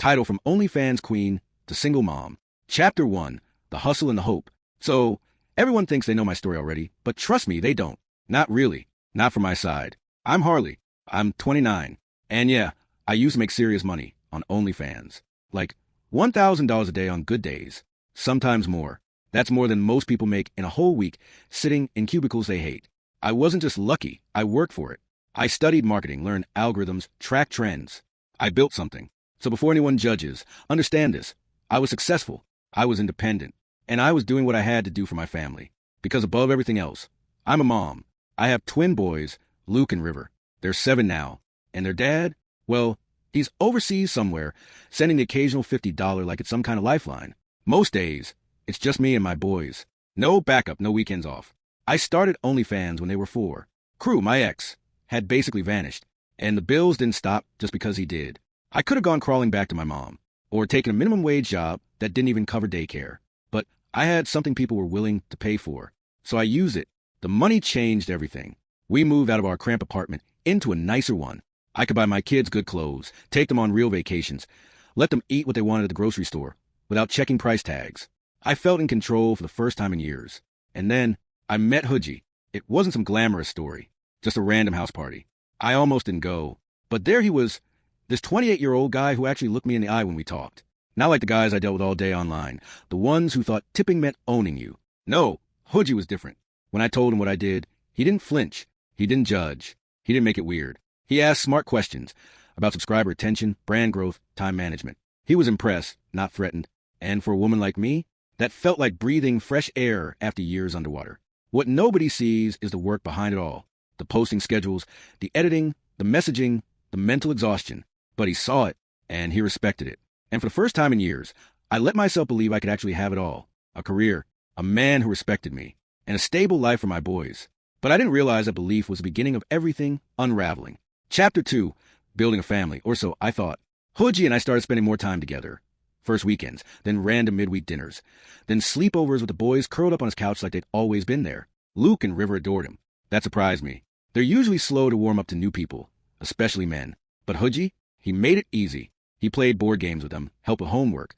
Title: From OnlyFans Queen to Single Mom. Chapter 1. The Hustle and the Hope. So, everyone thinks they know my story already, but trust me, they don't. Not really. Not from my side. I'm Harley. I'm 29. And yeah, I used to make serious money on OnlyFans. Like $1,000 a day on good days. Sometimes more. That's more than most people make in a whole week sitting in cubicles they hate. I wasn't just lucky, I worked for it. I studied marketing, learned algorithms, tracked trends. I built something. So before anyone judges, understand this. I was successful. I was independent. And I was doing what I had to do for my family. Because above everything else, I'm a mom. I have twin boys, Luke and River. They're 7 now. And their dad, well, he's overseas somewhere, sending the occasional $50 like it's some kind of lifeline. Most days, it's just me and my boys. No backup, no weekends off. I started OnlyFans when they were 4. Crew, my ex, had basically vanished. And the bills didn't stop just because he did. I could have gone crawling back to my mom, or taken a minimum wage job that didn't even cover daycare. But I had something people were willing to pay for. So I used it. The money changed everything. We moved out of our cramped apartment into a nicer one. I could buy my kids good clothes, take them on real vacations, let them eat what they wanted at the grocery store, without checking price tags. I felt in control for the first time in years. And then I met Hoodie. It wasn't some glamorous story, just a random house party. I almost didn't go. But there he was, this 28-year-old guy who actually looked me in the eye when we talked. Not like the guys I dealt with all day online, the ones who thought tipping meant owning you. No, Hoodie was different. When I told him what I did, he didn't flinch. He didn't judge. He didn't make it weird. He asked smart questions about subscriber retention, brand growth, time management. He was impressed, not threatened. And for a woman like me, that felt like breathing fresh air after years underwater. What nobody sees is the work behind it all. The posting schedules, the editing, the messaging, the mental exhaustion. But he saw it, and he respected it. And for the first time in years, I let myself believe I could actually have it all. A career, a man who respected me, and a stable life for my boys. But I didn't realize that belief was the beginning of everything unraveling. Chapter 2. Building a family, or so I thought. Hoodie and I started spending more time together. First weekends, then random midweek dinners, then sleepovers with the boys curled up on his couch like they'd always been there. Luke and River adored him. That surprised me. They're usually slow to warm up to new people, especially men. But Hoodie, he made it easy. He played board games with them, helped with homework,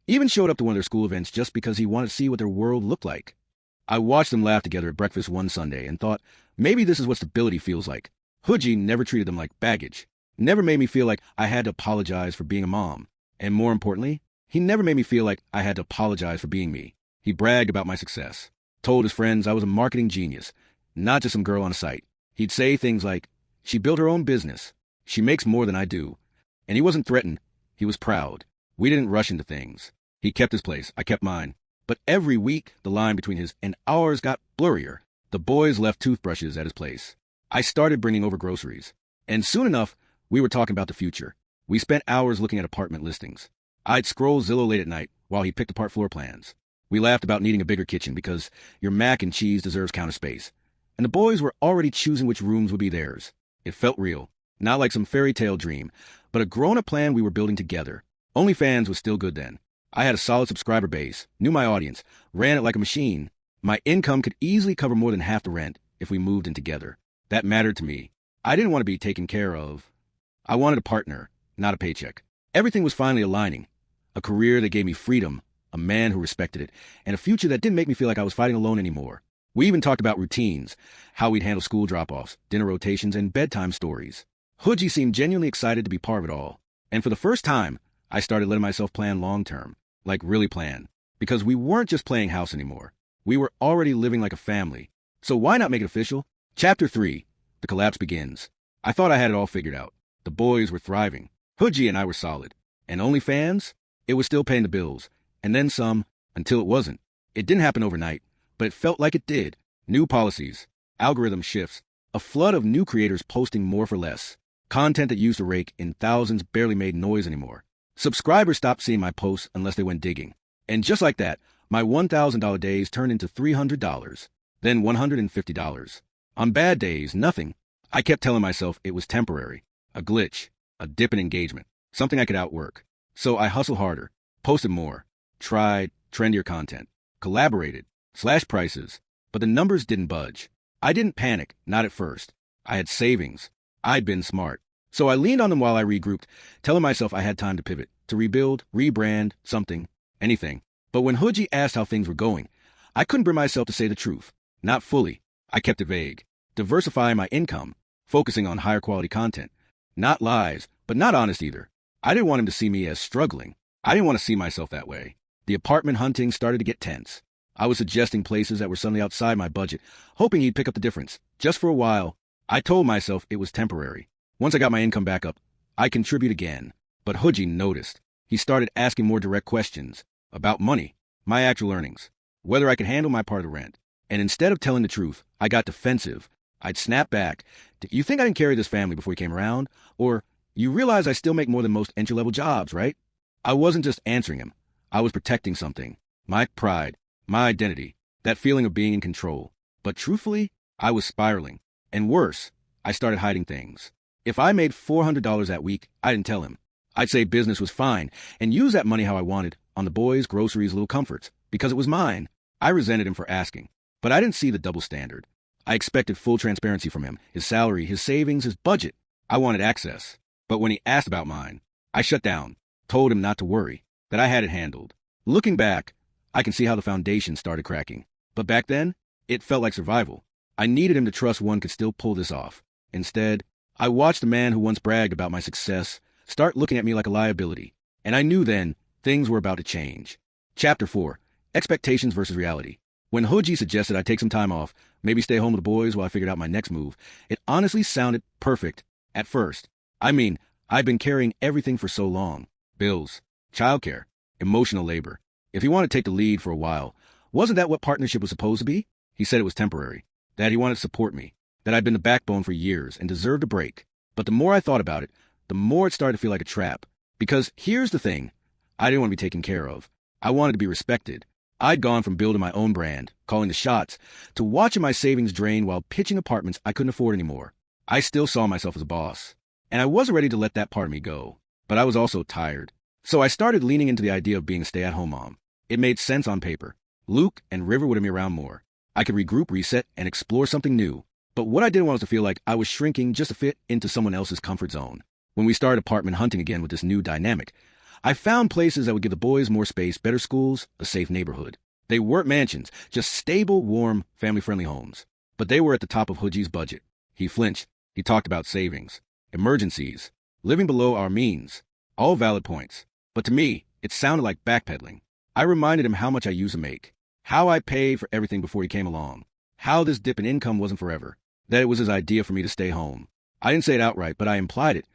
even showed up to one of their school events just because he wanted to see what their world looked like. I watched them laugh together at breakfast one Sunday and thought, maybe this is what stability feels like. Hoodie never treated them like baggage, never made me feel like I had to apologize for being a mom. And more importantly, he never made me feel like I had to apologize for being me. He bragged about my success, told his friends I was a marketing genius, not just some girl on a site. He'd say things like, she built her own business. She makes more than I do. And he wasn't threatened. He was proud. We didn't rush into things. He kept his place. I kept mine. But every week, the line between his and ours got blurrier. The boys left toothbrushes at his place. I started bringing over groceries. And soon enough, we were talking about the future. We spent hours looking at apartment listings. I'd scroll Zillow late at night while he picked apart floor plans. We laughed about needing a bigger kitchen because your mac and cheese deserves counter space. And the boys were already choosing which rooms would be theirs. It felt real. Not like some fairy tale dream, but a grown-up plan we were building together. OnlyFans was still good then. I had a solid subscriber base, knew my audience, ran it like a machine. My income could easily cover more than half the rent if we moved in together. That mattered to me. I didn't want to be taken care of. I wanted a partner, not a paycheck. Everything was finally aligning. A career that gave me freedom, a man who respected it, and a future that didn't make me feel like I was fighting alone anymore. We even talked about routines, how we'd handle school drop-offs, dinner rotations, and bedtime stories. Hoodie seemed genuinely excited to be part of it all. And for the first time, I started letting myself plan long-term. Like really plan. Because we weren't just playing house anymore. We were already living like a family. So why not make it official? Chapter 3. The collapse begins. I thought I had it all figured out. The boys were thriving. Hoodie and I were solid. And OnlyFans? It was still paying the bills. And then some, until it wasn't. It didn't happen overnight, but it felt like it did. New policies, algorithm shifts, a flood of new creators posting more for less. Content that used to rake in thousands barely made noise anymore. Subscribers stopped seeing my posts unless they went digging. And just like that, my $1,000 days turned into $300, then $150. On bad days, nothing. I kept telling myself it was temporary, a glitch, a dip in engagement, something I could outwork. So I hustled harder, posted more, tried trendier content, collaborated, slashed prices, but the numbers didn't budge. I didn't panic, not at first. I had savings. I'd been smart. So I leaned on them while I regrouped, telling myself I had time to pivot. to rebuild, rebrand, something, anything. But when Hoodgie asked how things were going, I couldn't bring myself to say the truth. Not fully. I kept it vague. Diversifying my income, focusing on higher quality content. Not lies, but not honest either. I didn't want him to see me as struggling. I didn't want to see myself that way. The apartment hunting started to get tense. I was suggesting places that were suddenly outside my budget, hoping he'd pick up the difference. Just for a while, I told myself it was temporary. Once I got my income back up, I'd contribute again. But Hoodgie noticed. He started asking more direct questions about money, my actual earnings, whether I could handle my part of the rent. And instead of telling the truth, I got defensive. I'd snap back. You think I didn't carry this family before you came around? Or, you realize I still make more than most entry-level jobs, right? I wasn't just answering him. I was protecting something. My pride, my identity, that feeling of being in control. But truthfully, I was spiraling. And worse, I started hiding things. If I made $400 that week, I didn't tell him. I'd say business was fine and use that money how I wanted, on the boys, groceries, little comforts, because it was mine. I resented him for asking, but I didn't see the double standard. I expected full transparency from him, his salary, his savings, his budget. I wanted access. But when he asked about mine, I shut down, told him not to worry, that I had it handled. Looking back, I can see how the foundation started cracking. But back then, it felt like survival. I needed him to trust one could still pull this off. Instead, I watched the man who once bragged about my success start looking at me like a liability. And I knew then things were about to change. Chapter 4. Expectations versus reality. When Hoodgie suggested I take some time off, maybe stay home with the boys while I figured out my next move, it honestly sounded perfect at first. I mean, I'd been carrying everything for so long. Bills, childcare, emotional labor. If he wanted to take the lead for a while, wasn't that what partnership was supposed to be? He said it was temporary, that he wanted to support me, that I'd been the backbone for years and deserved a break. But the more I thought about it, the more it started to feel like a trap. Because here's the thing, I didn't want to be taken care of. I wanted to be respected. I'd gone from building my own brand, calling the shots, to watching my savings drain while pitching apartments I couldn't afford anymore. I still saw myself as a boss, and I wasn't ready to let that part of me go. But I was also tired. So I started leaning into the idea of being a stay-at-home mom. It made sense on paper. Luke and River would have me around more. I could regroup, reset, and explore something new. But what I didn't want was to feel like I was shrinking just to fit into someone else's comfort zone. When we started apartment hunting again with this new dynamic, I found places that would give the boys more space, better schools, a safe neighborhood. They weren't mansions, just stable, warm, family-friendly homes. But they were at the top of Hoodgie's budget. He flinched. He talked about savings, emergencies, living below our means. All valid points. But to me, it sounded like backpedaling. I reminded him how much I used to make, how I paid for everything before he came along, how this dip in income wasn't forever, that it was his idea for me to stay home. I didn't say it outright, but I implied it.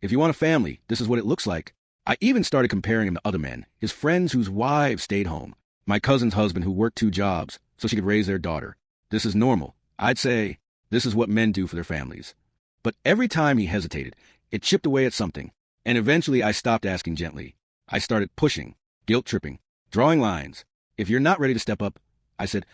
If you want a family, this is what it looks like. I even started comparing him to other men, his friends whose wives stayed home. My cousin's husband who worked 2 jobs so she could raise their daughter. This is normal. I'd say this is what men do for their families. But every time he hesitated, it chipped away at something. And eventually I stopped asking gently. I started pushing, guilt-tripping, drawing lines. If you're not ready to step up, I said,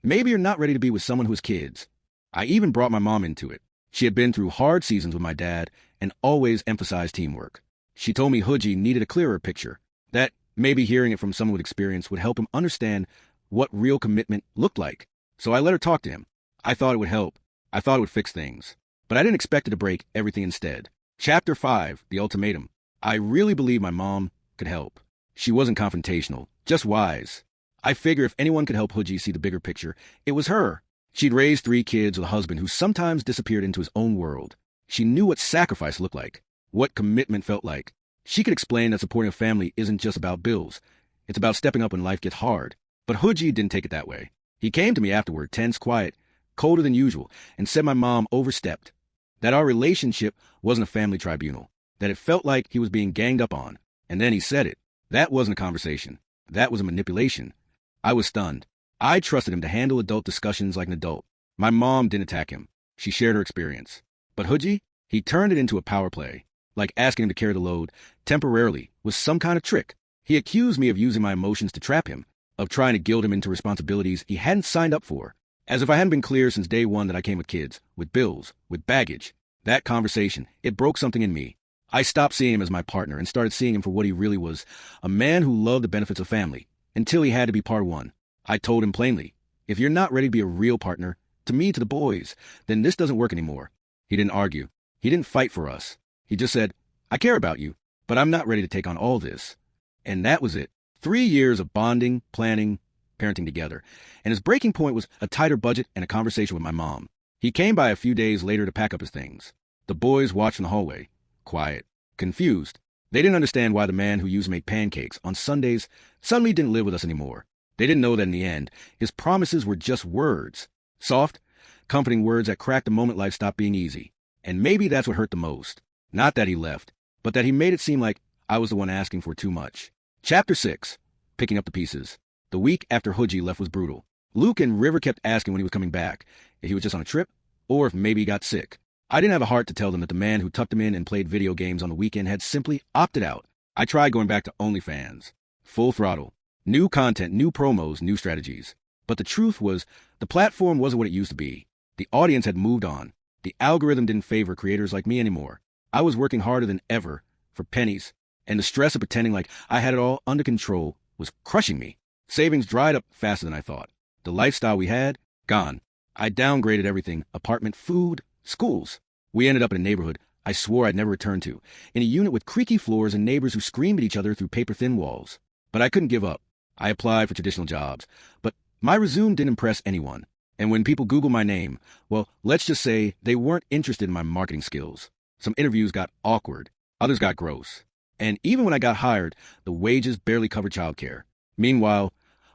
maybe you're not ready to be with someone who has kids. I even brought my mom into it. She had been through hard seasons with my dad and always emphasized teamwork. She told me Hoodgie needed a clearer picture, that maybe hearing it from someone with experience would help him understand what real commitment looked like. So I let her talk to him. I thought it would help. I thought it would fix things. But I didn't expect it to break everything instead. Chapter 5, The Ultimatum. I really believe my mom could help. She wasn't confrontational, just wise. I figure if anyone could help Hoodgie see the bigger picture, it was her. She'd raised 3 kids with a husband who sometimes disappeared into his own world. She knew what sacrifice looked like, what commitment felt like. She could explain that supporting a family isn't just about bills. It's about stepping up when life gets hard. But Hoodgie didn't take it that way. He came to me afterward, tense, quiet, colder than usual, and said my mom overstepped. That our relationship wasn't a family tribunal. That it felt like he was being ganged up on. And then he said it. That wasn't a conversation. That was a manipulation. I was stunned. I trusted him to handle adult discussions like an adult. My mom didn't attack him. She shared her experience. But Hoodgie, he turned it into a power play, like asking him to carry the load, temporarily, was some kind of trick. He accused me of using my emotions to trap him, of trying to guilt him into responsibilities he hadn't signed up for. As if I hadn't been clear since day one that I came with kids, with bills, with baggage. That conversation, it broke something in me. I stopped seeing him as my partner and started seeing him for what he really was, a man who loved the benefits of family, until he had to be part of one. I told him plainly, if you're not ready to be a real partner, to me, to the boys, then this doesn't work anymore. He didn't argue. He didn't fight for us. He just said, I care about you. but I'm not ready to take on all this. And that was it. 3 years of bonding, planning, parenting together. And his breaking point was a tighter budget and a conversation with my mom. He came by a few days later to pack up his things. The boys watched in the hallway, quiet, confused. They didn't understand why the man who used to make pancakes on Sundays suddenly didn't live with us anymore. They didn't know that in the end, his promises were just words. Soft, comforting words that cracked the moment life stopped being easy. And maybe that's what hurt the most. Not that he left, but that he made it seem like I was the one asking for too much. Chapter 6. Picking up the pieces. The week after Hoodgie left was brutal. Luke and River kept asking when he was coming back, if he was just on a trip, or if maybe he got sick. I didn't have a heart to tell them that the man who tucked him in and played video games on the weekend had simply opted out. I tried going back to OnlyFans. Full throttle. New content, new promos, new strategies. But the truth was, the platform wasn't what it used to be. The audience had moved on. The algorithm didn't favor creators like me anymore. I was working harder than ever, for pennies, and the stress of pretending like I had it all under control was crushing me. Savings dried up faster than I thought. The lifestyle we had, gone. I downgraded everything: apartment, food, schools. We ended up in a neighborhood I swore I'd never return to, in a unit with creaky floors and neighbors who screamed at each other through paper-thin walls. But I couldn't give up. I applied for traditional jobs, but my resume didn't impress anyone. And when people Google my name, well, let's just say they weren't interested in my marketing skills. Some interviews got awkward, others got gross. And even when I got hired, the wages barely covered childcare. Meanwhile,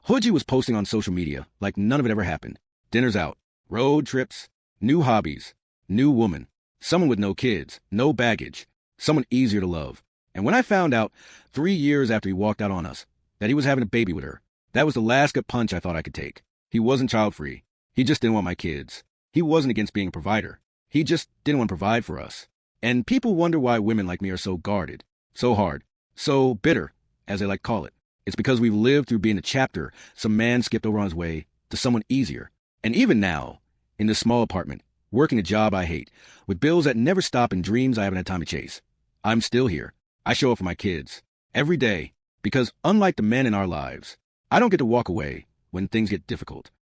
Hoodgie was posting on social media like none of it ever happened. Dinners out, road trips, new hobbies, new woman, someone with no kids, no baggage, someone easier to love. And when I found out 3 years after he walked out on us that he was having a baby with her, that was the last good punch I thought I could take. He wasn't child-free. He just didn't want my kids. He wasn't against being a provider. He just didn't want to provide for us. And people wonder why women like me are so guarded, so hard, so bitter, as they like to call it. It's because we've lived through being a chapter some man skipped over on his way to someone easier. And even now, in this small apartment, working a job I hate, with bills that never stop and dreams I haven't had time to chase, I'm still here. I show up for my kids, every day, because unlike the men in our lives, I don't get to walk away when things get difficult.